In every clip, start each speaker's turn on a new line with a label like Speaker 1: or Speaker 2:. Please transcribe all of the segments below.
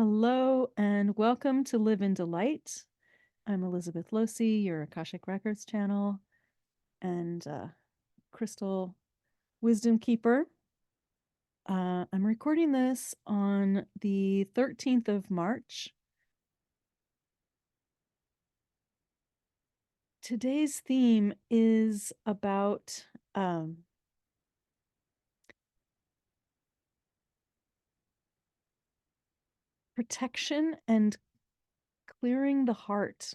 Speaker 1: Hello and welcome to Live in Delight. I'm Elizabeth Losi, your Akashic Records channel and crystal wisdom keeper. I'm recording this on the 13th of March. Today's theme is about protection and clearing the heart.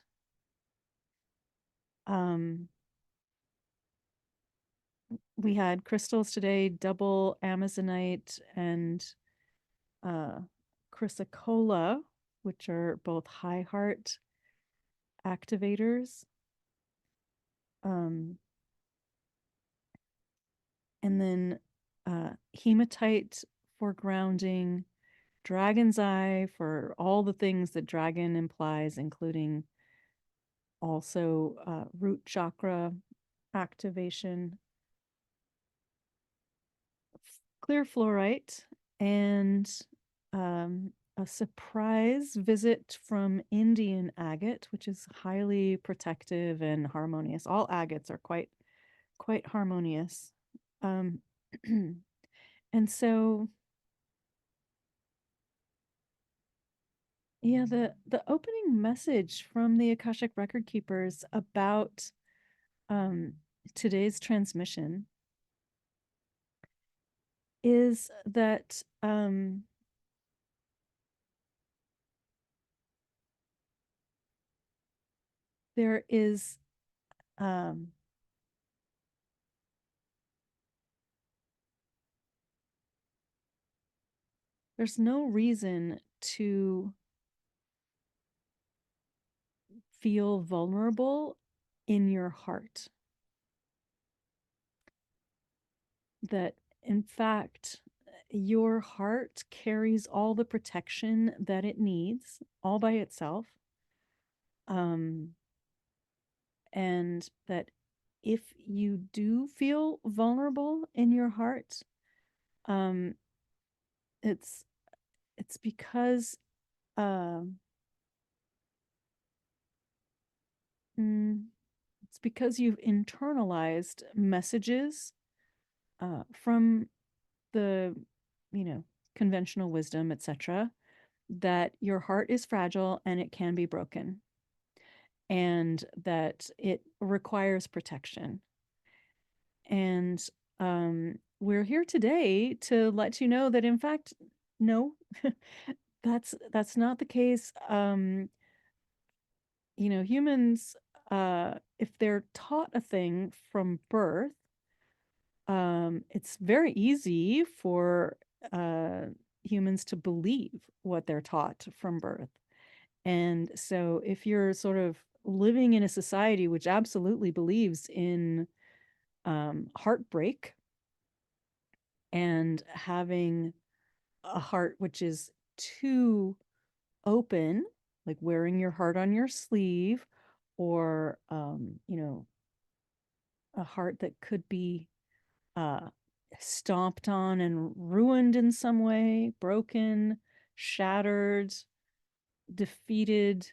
Speaker 1: We had crystals today, double Amazonite and chrysocolla, which are both high heart activators. And then hematite for grounding, dragon's eye for all the things that dragon implies, including also root chakra activation, clear fluorite, and a surprise visit from Indian agate, which is highly protective and harmonious. All agates are quite harmonious. And so yeah, the opening message from the Akashic Record Keepers about today's transmission is that there is there's no reason to feel vulnerable in your heart. That in fact, your heart carries all the protection that it needs all by itself. And that if you do feel vulnerable in your heart, it's because it's because you've internalized messages from the conventional wisdom, etc., that your heart is fragile and it can be broken, and that it requires protection. And we're here today to let you know that in fact, no, that's not the case. Humans, if they're taught a thing from birth, it's very easy for humans to believe what they're taught from birth. And so if you're sort of living in a society which absolutely believes in heartbreak and having a heart which is too open, like wearing your heart on your sleeve, or a heart that could be stomped on and ruined in some way, broken, shattered, defeated,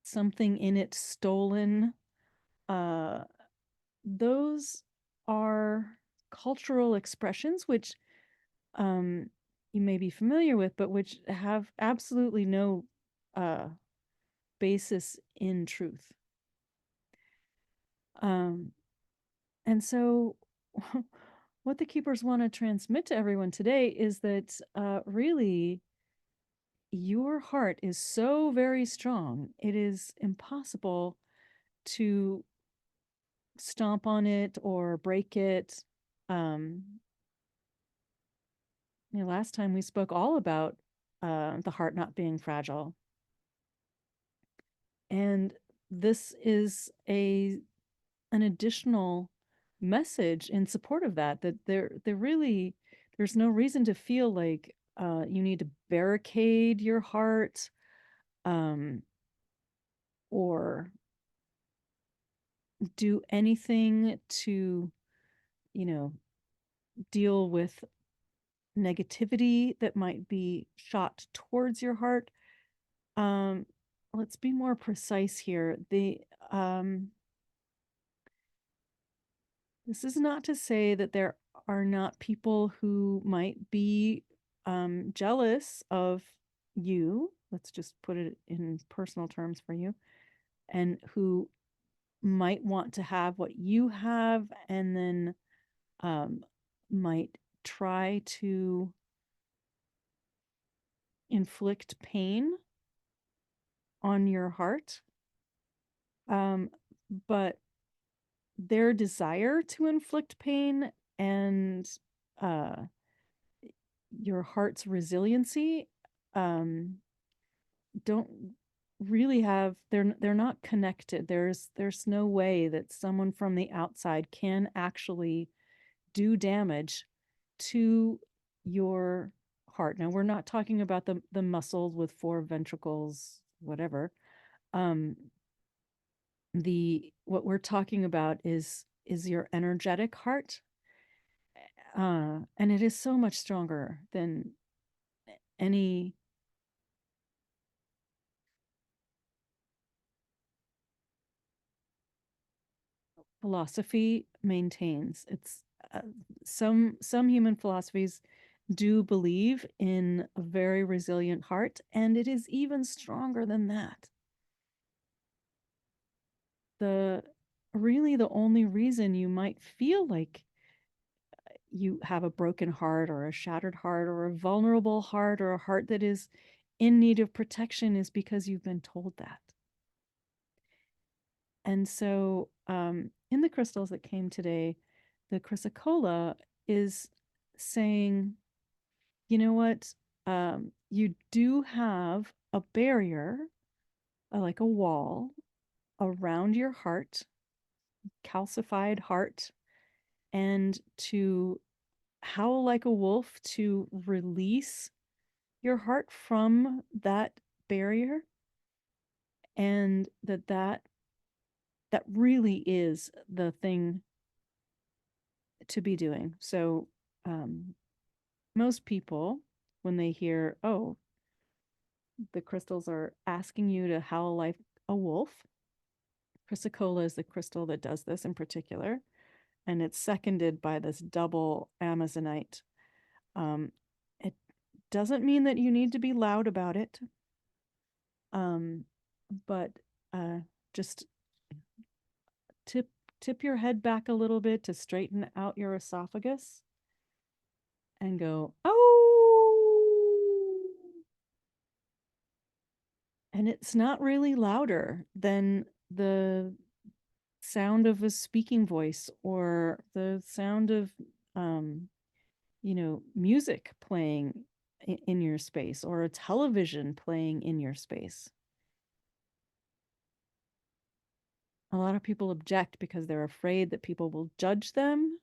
Speaker 1: something in it stolen. Those are cultural expressions which you may be familiar with, but which have absolutely no basis in truth. And so what the keepers want to transmit to everyone today is that really your heart is so very strong, it is impossible to stomp on it or break it. Last time we spoke all about the heart not being fragile. And this is an additional message in support of that there's no reason to feel like you need to barricade your heart or do anything to you know, deal with negativity that might be shot towards your heart. Um, let's be more precise here. This is not to say that there are not people who might be jealous of you. Let's just put it in personal terms for you, and who might want to have what you have, and then um, might try to inflict pain on your heart. But their desire to inflict pain and uh, your heart's resiliency um, don't really have, they're not connected. There's no way that someone from the outside can actually do damage to your heart. Now we're not talking about the muscles with four ventricles, whatever. Um, the what we're talking about is your energetic heart, and it is so much stronger than any philosophy maintains. It's some human philosophies do believe in a very resilient heart, and it is even stronger than that. The really the only reason you might feel like you have a broken heart or a shattered heart or a vulnerable heart or a heart that is in need of protection is because you've been told that. And so in the crystals that came today, the chrysocolla is saying, you know what? You do have a barrier, like a wall around your heart, calcified heart, and to howl like a wolf to release your heart from that barrier, and that really is the thing to be doing. So most people, when they hear, oh, the crystals are asking you to howl like a wolf, chrysocolla is the crystal that does this in particular, and it's seconded by this double amazonite. It doesn't mean that you need to be loud about it, but just tip tip your head back a little bit to straighten out your esophagus and go, oh. And it's not really louder than the sound of a speaking voice or the sound of music playing in your space or a television playing in your space. A lot of people object because they're afraid that people will judge them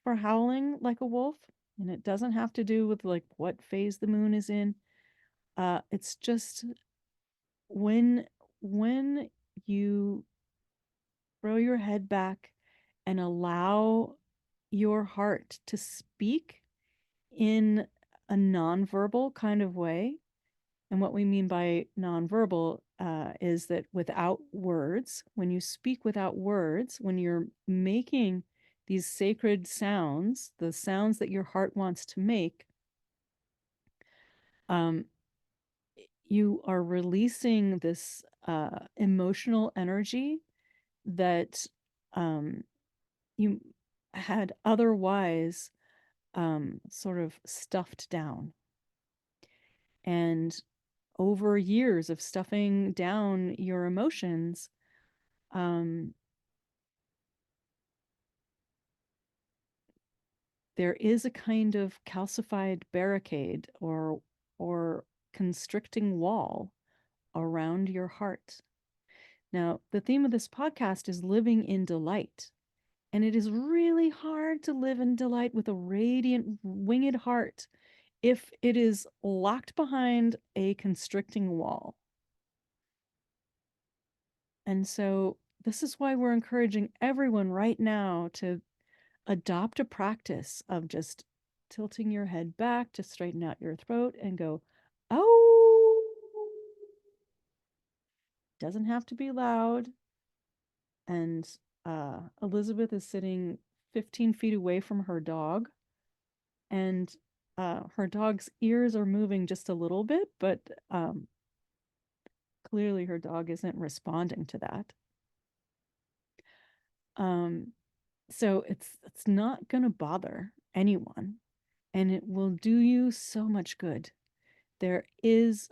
Speaker 1: for howling like a wolf, and it doesn't have to do with like what phase the moon is in. It's just when you throw your head back and allow your heart to speak in a nonverbal kind of way. And what we mean by nonverbal is that without words, when you speak without words, when you're making these sacred sounds, the sounds that your heart wants to make, um, you are releasing this emotional energy that you had otherwise sort of stuffed down. And over years of stuffing down your emotions, um, there is a kind of calcified barricade or constricting wall around your heart. Now, the theme of this podcast is living in delight. And it is really hard to live in delight with a radiant, winged heart if it is locked behind a constricting wall. And so, this is why we're encouraging everyone right now to adopt a practice of just tilting your head back to straighten out your throat and go, oh, doesn't have to be loud. And Elizabeth is sitting 15 feet away from her dog, and her dog's ears are moving just a little bit, but clearly her dog isn't responding to that. So it's not going to bother anyone, and it will do you so much good. There is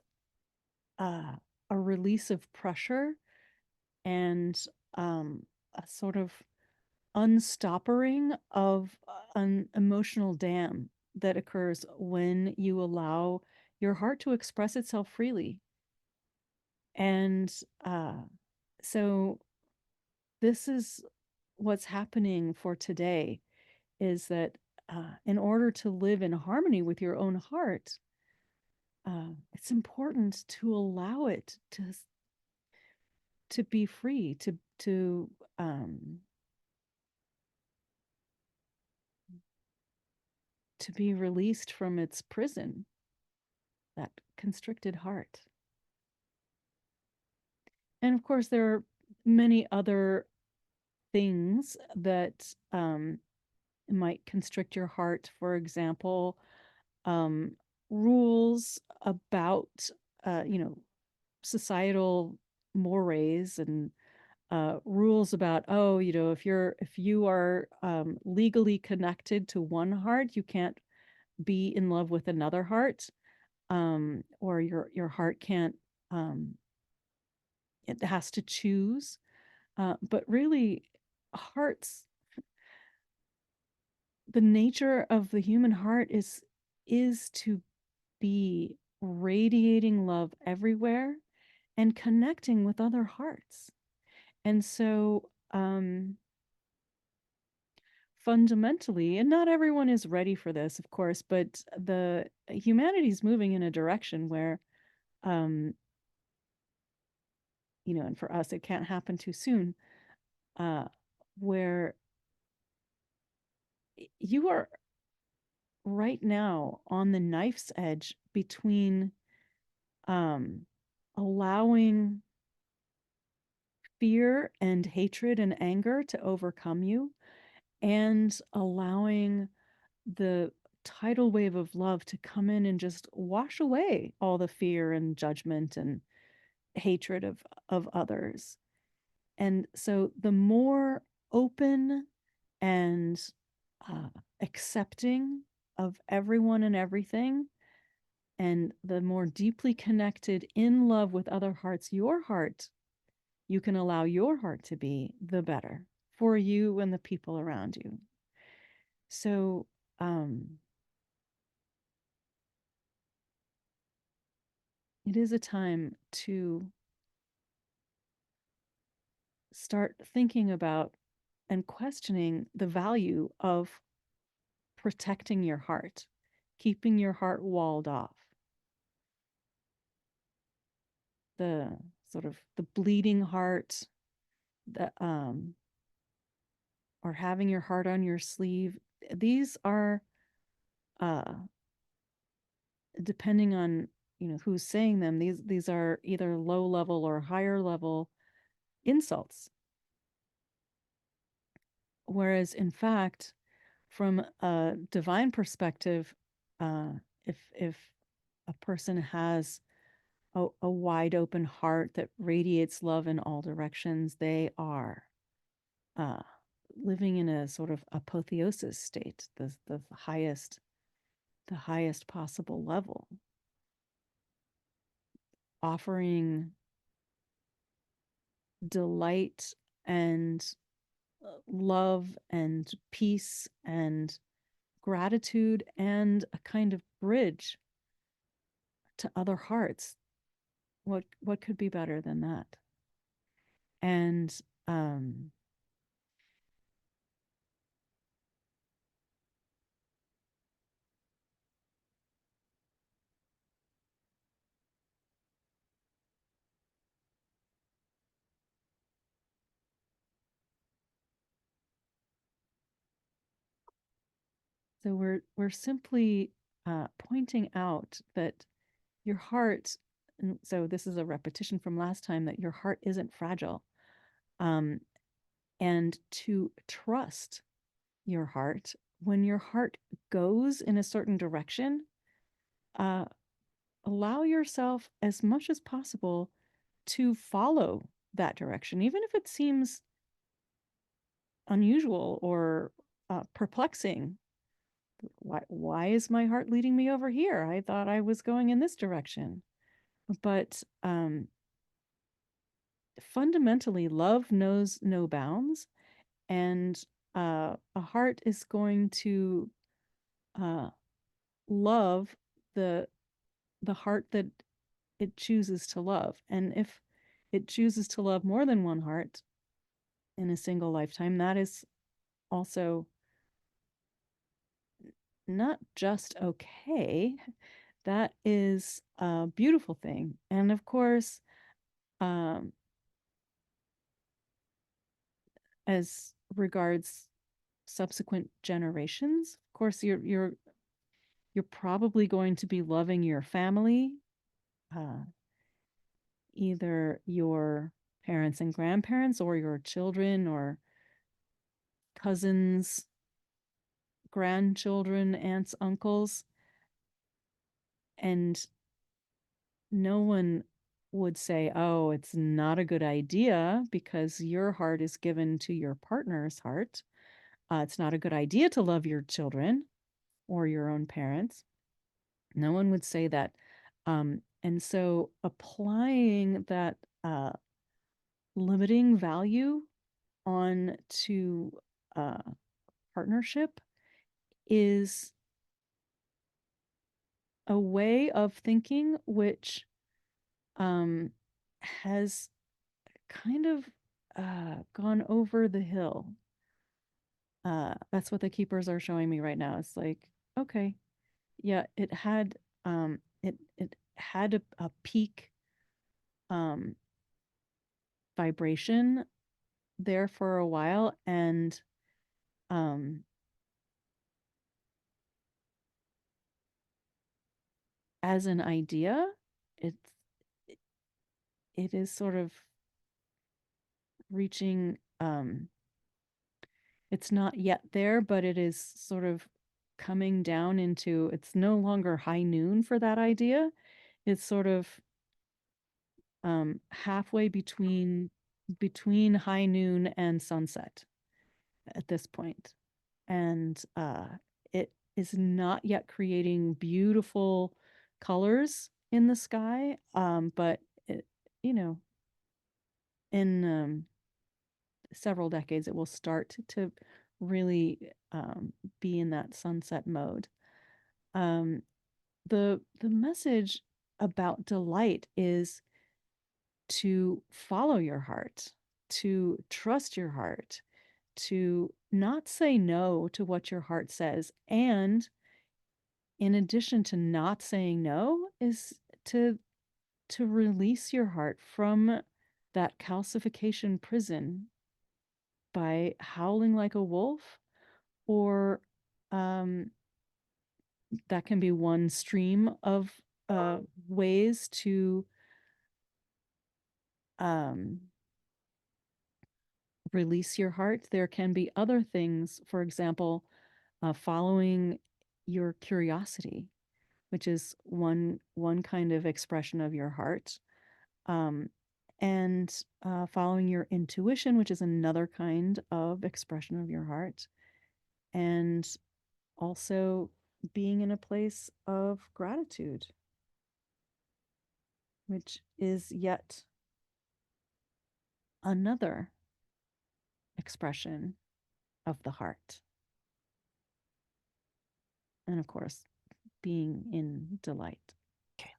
Speaker 1: a release of pressure and a sort of unstoppering of an emotional dam that occurs when you allow your heart to express itself freely. And so this is what's happening for today, is that in order to live in harmony with your own heart, it's important to allow it to be free, to be released from its prison, that constricted heart. And of course, there are many other things that might constrict your heart. For example, rules about, societal mores and rules about, oh, if you are legally connected to one heart, you can't be in love with another heart, or your heart can't, it has to choose. But really, hearts, the nature of the human heart is to be radiating love everywhere and connecting with other hearts. And so, fundamentally, and not everyone is ready for this, of course, but the humanity is moving in a direction where, um, and for us, it can't happen too soon, uh, where you are right now on the knife's edge between um, allowing fear and hatred and anger to overcome you, and allowing the tidal wave of love to come in and just wash away all the fear and judgment and hatred of others. And so the more open and uh, accepting of everyone and everything, and the more deeply connected in love with other hearts your heart you can allow your heart to be, the better for you and the people around you. So it is a time to start thinking about and questioning the value of protecting your heart, keeping your heart walled off. The sort of the bleeding heart, the or having your heart on your sleeve. These are, uh, depending on who's saying them, these are either low level or higher level insults. Whereas in fact, from a divine perspective, if a person has a wide open heart that radiates love in all directions, they are uh, living in a sort of apotheosis state, the highest possible level, offering delight and love and peace and gratitude and a kind of bridge to other hearts. What could be better than that? And um, So we're simply pointing out that your heart, and so this is a repetition from last time, that your heart isn't fragile. Um, and to trust your heart when your heart goes in a certain direction, uh, allow yourself as much as possible to follow that direction, even if it seems unusual or perplexing. Why is my heart leading me over here? I thought I was going in this direction. But fundamentally, love knows no bounds, and a heart is going to uh, love the the heart that it chooses to love. And if it chooses to love more than one heart in a single lifetime, that is also not just okay. That is a beautiful thing. And of course, um, as regards subsequent generations, of course, you're probably going to be loving your family, uh, either your parents and grandparents or your children or cousins, grandchildren, aunts, uncles, and no one would say, oh, it's not a good idea because your heart is given to your partner's heart. It's not a good idea to love your children or your own parents. No one would say that. And so applying that limiting value on to uh, partnership is a way of thinking which has kind of gone over the hill. That's what the keepers are showing me right now. It's like, okay, yeah, it had a peak um, vibration there for a while, and um, as an idea, it's it is sort of reaching. It's not yet there, but it is sort of coming down into. It's no longer high noon for that idea. It's sort of halfway between high noon and sunset at this point, and it is not yet creating beautiful colors in the sky, but it, you know, in several decades, it will start to really be in that sunset mode. Um, the message about delight is to follow your heart, to trust your heart, to not say no to what your heart says. And in addition to not saying no, is to release your heart from that calcification prison by howling like a wolf, or um, that can be one stream of ways to um, release your heart. There can be other things, for example, following your curiosity, which is one kind of expression of your heart, um, and following your intuition, which is another kind of expression of your heart, and also being in a place of gratitude, which is yet another expression of the heart. And of course, being in delight.
Speaker 2: Okay.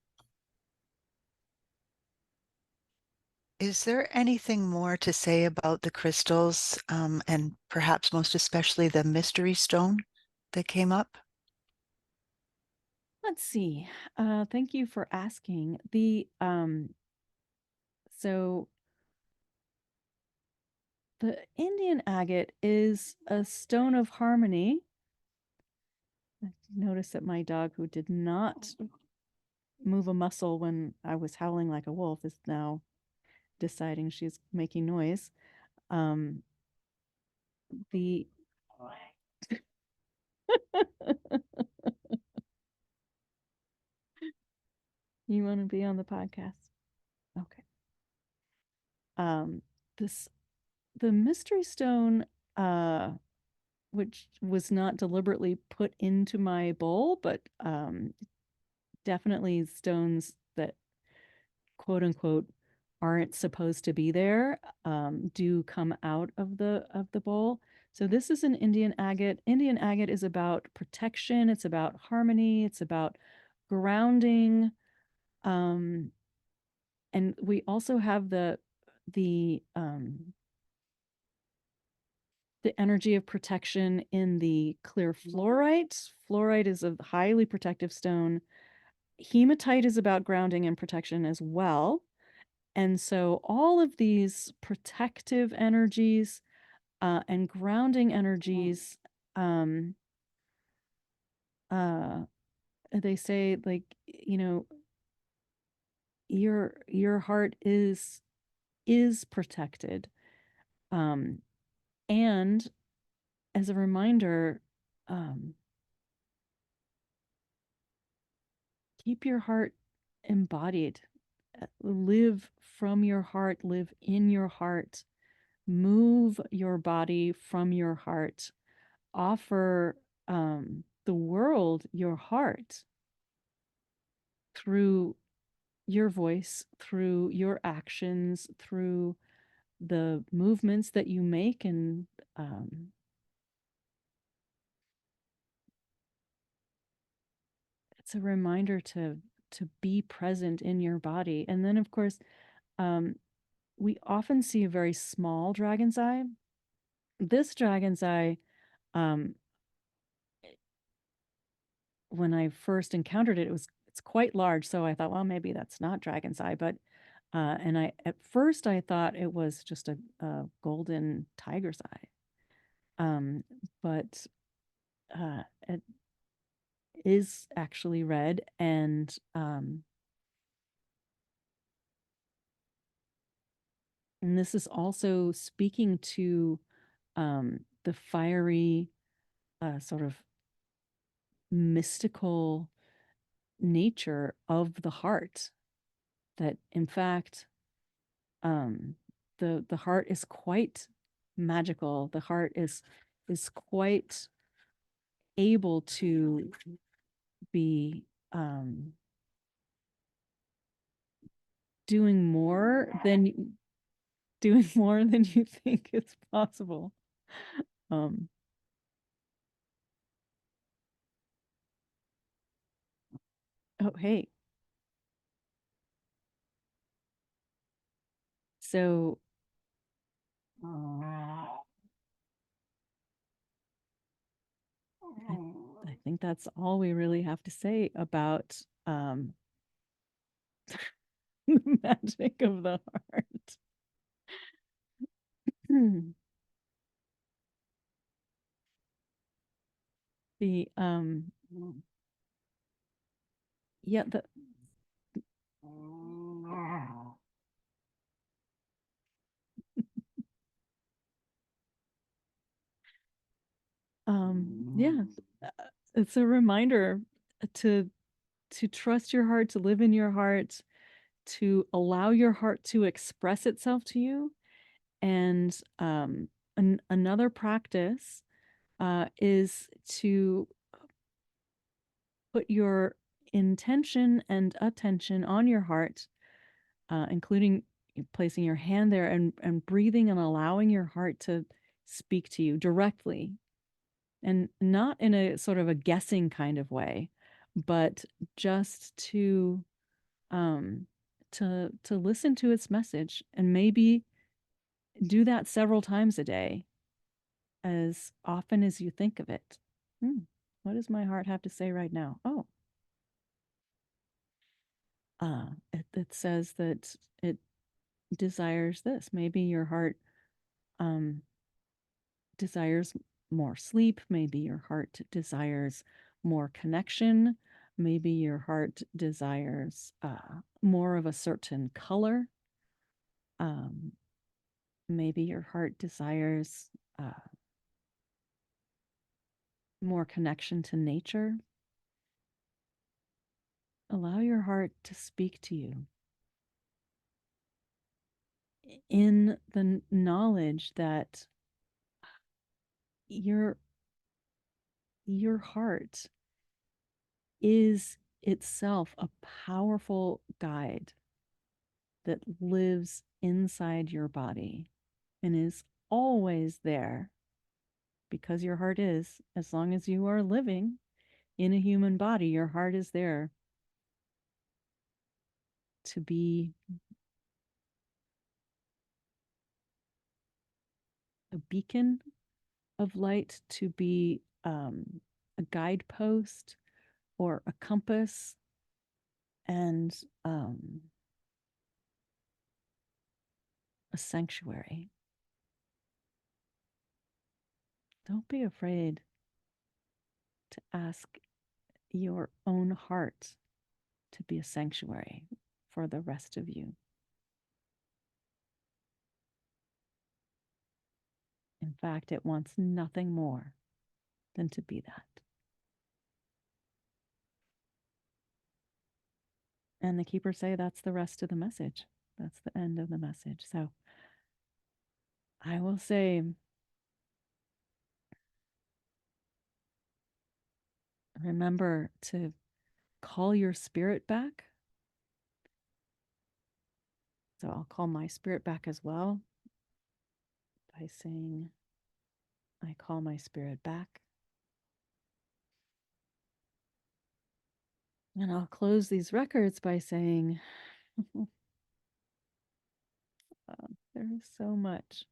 Speaker 2: Is there anything more to say about the crystals, and perhaps most especially the mystery stone that came up?
Speaker 1: Let's see. Thank you for asking. So the Indian agate is a stone of harmony, noticed that my dog, who did not move a muscle when I was howling like a wolf, is now deciding she's making noise. Um, the You want to be on the podcast? Okay. Um, this the mystery stone, uh, which was not deliberately put into my bowl, but definitely stones that quote unquote aren't supposed to be there, do come out of the bowl. So this is an Indian agate. Indian agate is about protection. It's about harmony. It's about grounding. Um, and we also have the the energy of protection in the clear fluorite. Fluorite is a highly protective stone. Hematite is about grounding and protection as well. And so all of these protective energies, and grounding energies, um, uh, they say, like, your heart is protected. Um, and as a reminder, um, keep your heart embodied. Live from your heart, live in your heart, move your body from your heart, offer the world your heart through your voice, through your actions, through the movements that you make. And um, it's a reminder to be present in your body. And then, of course, um, we often see a very small dragon's eye. This dragon's eye, um, when I first encountered it, it's quite large. So I thought, well, maybe that's not dragon's eye. But and I at first I thought it was just a golden tiger's eye. Um, but it is actually red, and this is also speaking to the fiery, sort of mystical nature of the heart. That in fact, um, the heart is quite magical. The heart is quite able to be doing more than doing more than you think is possible. Um, oh, hey. So I think that's all we really have to say about the magic of the heart. The yeah, the yeah, uh, it's a reminder to to trust your heart, to live in your heart, to allow your heart to express itself to you. And another practice is to put your intention and attention on your heart, including placing your hand there and breathing and allowing your heart to speak to you directly, and not in a sort of a guessing kind of way, but just um, to listen to its message, and maybe do that several times a day, as often as you think of it. Hmm. What does my heart have to say right now? Oh, it says that it desires this. Maybe your heart um, desires more sleep. Maybe your heart desires more connection. Maybe your heart desires more of a certain color. Um, maybe your heart desires more connection to nature. Allow your heart to speak to you in the knowledge that your your heart is itself a powerful guide that lives inside your body and is always there because your heart is, as long as you are living in a human body, your heart is there to be a beacon of light, to be a guidepost or a compass, and a sanctuary. Don't be afraid to ask your own heart to be a sanctuary for the rest of you. In fact, it wants nothing more than to be that. And the keepers say that's the rest of the message. That's the end of the message. So I will say, remember to call your spirit back. So I'll call my spirit back as well by saying, I call my spirit back. And I'll close these records by saying, there is so much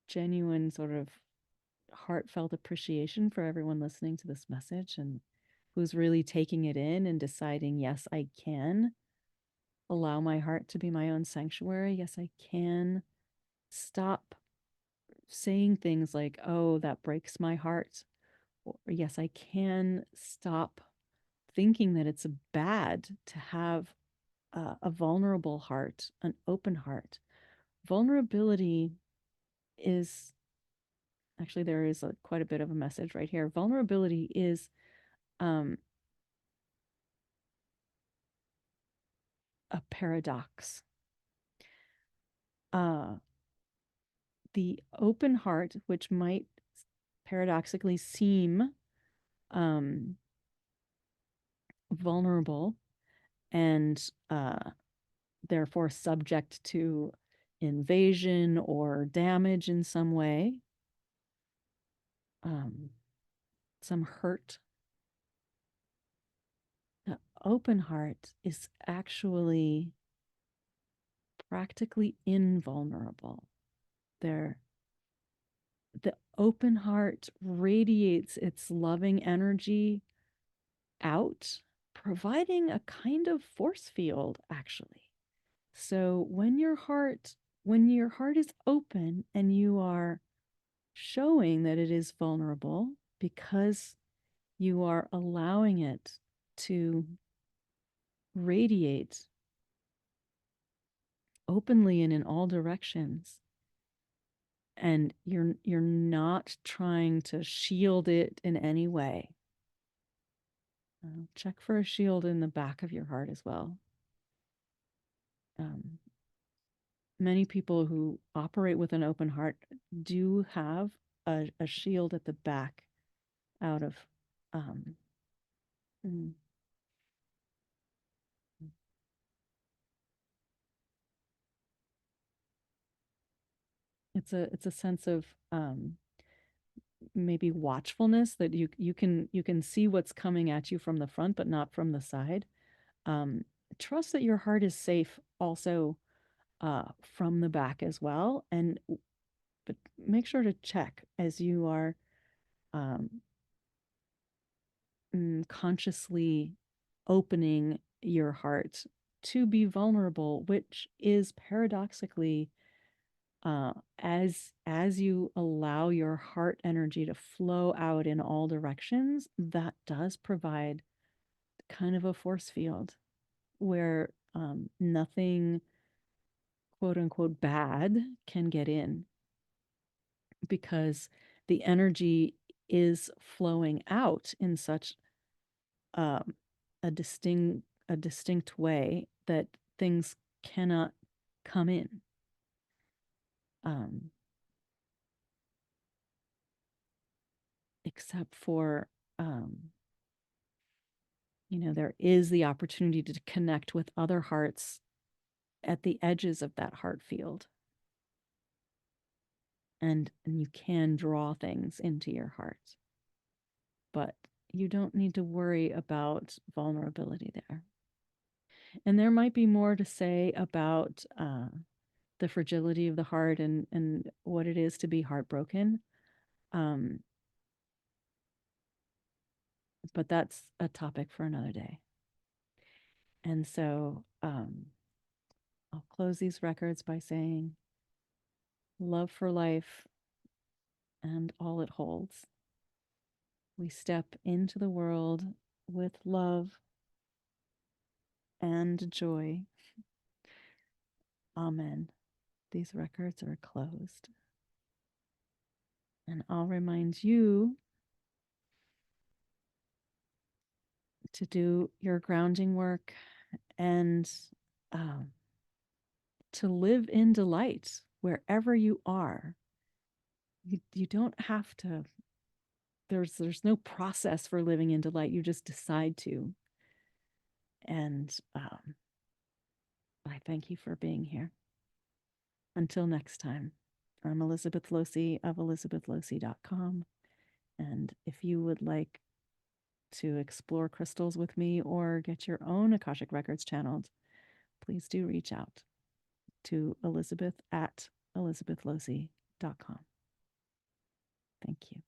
Speaker 1: genuine, sort of heartfelt appreciation for everyone listening to this message and who's really taking it in and deciding, yes, I can allow my heart to be my own sanctuary. Yes, I can stop saying things like, oh, that breaks my heart. Or yes, I can stop thinking that it's bad to have a vulnerable heart, an open heart. Vulnerability is actually, there is quite a bit of a message right here. Vulnerability is um, a paradox. Uh, the open heart, which might paradoxically seem um, vulnerable and therefore subject to invasion or damage in some way, um, some hurt. The open heart is actually practically invulnerable. There, the open heart radiates its loving energy out, providing a kind of force field, actually. So when your heart is open and you are showing that it is vulnerable because you are allowing it to radiate openly and in all directions, and you're not trying to shield it in any way. Check for a shield in the back of your heart as well. Um, Many people who operate with an open heart do have a shield at the back out of um, mm, it's a sense of maybe watchfulness that you can see what's coming at you from the front but not from the side. um, Trust that your heart is safe also from the back as well, and but make sure to check as you are um, consciously opening your heart to be vulnerable, which is paradoxically As you allow your heart energy to flow out in all directions, that does provide kind of a force field where nothing quote unquote bad can get in, because the energy is flowing out in such um, a distinct way that things cannot come in. Um, except for um, there is the opportunity to connect with other hearts at the edges of that heart field, and you can draw things into your heart, but you don't need to worry about vulnerability there. And there might be more to say about the fragility of the heart and what it is to be heartbroken. Um, but that's a topic for another day. And so I'll close these records by saying love for life and all it holds. We step into the world with love and joy. Amen. These records are closed. And I'll remind you to do your grounding work and um, to live in delight wherever you are. You don't have to, there's no process for living in delight. You just decide to. And I thank you for being here. Until next time, I'm Elizabeth Losey of elizabethlosey.com. And if you would like to explore crystals with me or get your own Akashic Records channeled, please do reach out to Elizabeth at elizabethlosey.com. Thank you.